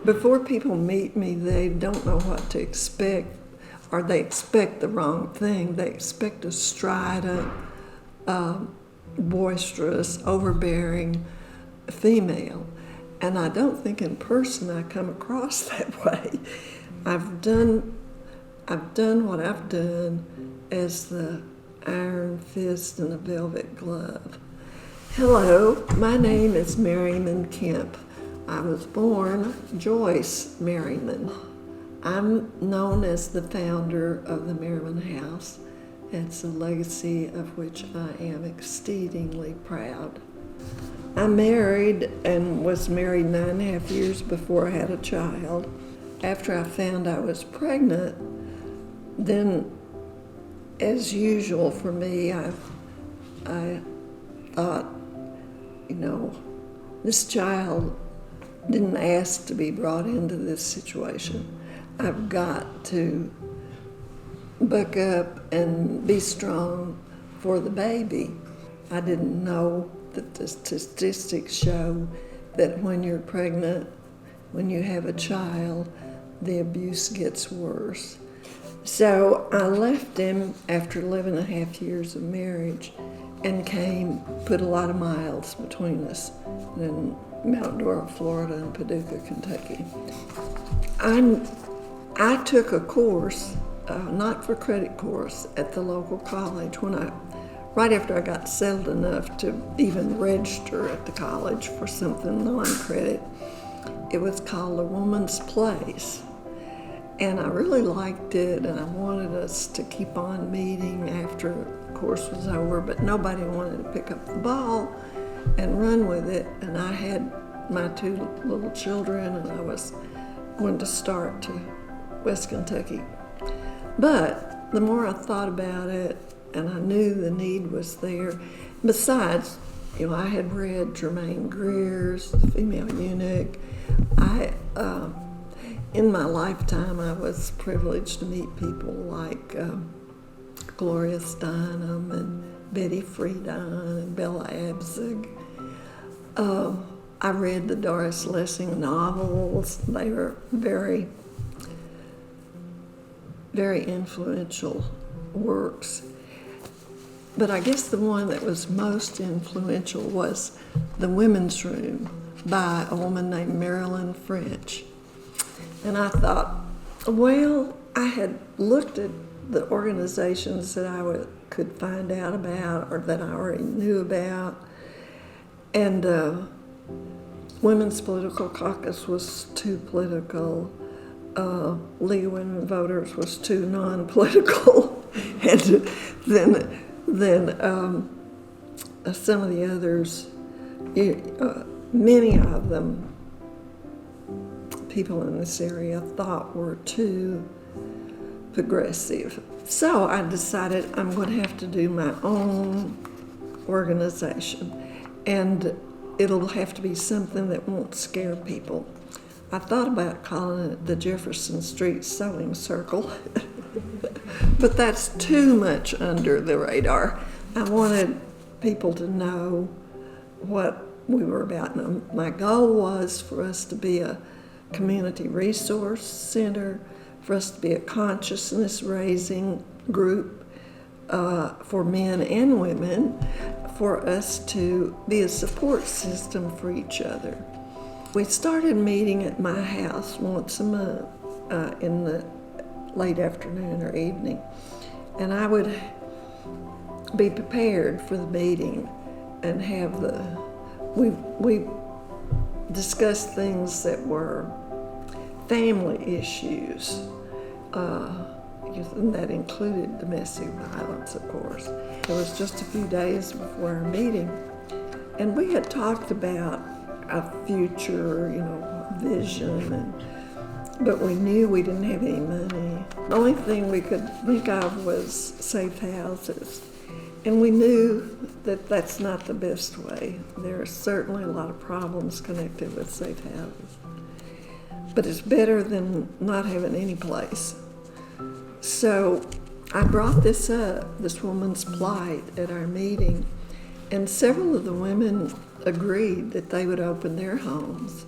before people meet me, they don't know what to expect, or they expect the wrong thing. They expect a strident, boisterous, overbearing female. And I don't think in person I come across that way. I've done what I've done as the iron fist in a velvet glove. Hello, my name is Merryman Kemp. I was born Joyce Merryman. I'm known as the founder of the Merryman House. It's a legacy of which I am exceedingly proud. I married and was married 9.5 years before I had a child. After I found I was pregnant, then, as usual for me, I thought, this child didn't ask to be brought into this situation. I've got to buck up and be strong for the baby. I didn't know that the statistics show that when you're pregnant, when you have a child, the abuse gets worse. So I left him after 11.5 years of marriage and put a lot of miles between us in Mount Dora, Florida, and Paducah, Kentucky. I took a course, not-for-credit course, at the local college right after I got settled enough to even register at the college for something non-credit. It was called A Woman's Place. And I really liked it, and I wanted us to keep on meeting after the course was over, but nobody wanted to pick up the ball and run with it. And I had my 2 little children, and I was going to start to West Kentucky. But the more I thought about it, and I knew the need was there. Besides, I had read Germaine Greer's The Female Eunuch. In my lifetime, I was privileged to meet people like Gloria Steinem and Betty Friedan and Bella Abzug. I read the Doris Lessing novels. They were very, very influential works. But I guess the one that was most influential was The Women's Room by a woman named Marilyn French. And I thought, well, I had looked at the organizations that I could find out about or that I already knew about. And Women's Political Caucus was too political. League of Women Voters was too non-political. And then some of the others, many of them, people in this area thought were too progressive. So I decided I'm going to have to do my own organization, and it'll have to be something that won't scare people. I thought about calling it the Jefferson Street Sewing Circle, but that's too much under the radar. I wanted people to know what we were about. And my goal was for us to be a community resource center, for us to be a consciousness-raising group for men and women, for us to be a support system for each other. We started meeting at my house once a month in the late afternoon or evening, and I would be prepared for the meeting and have we discussed things that were family issues, and that included domestic violence, of course. It was just a few days before our meeting, and we had talked about a future, vision, but we knew we didn't have any money. The only thing we could think of was safe houses. And we knew that that's not the best way. There are certainly a lot of problems connected with safe houses. But it's better than not having any place. So I brought this up, this woman's plight, at our meeting, and several of the women agreed that they would open their homes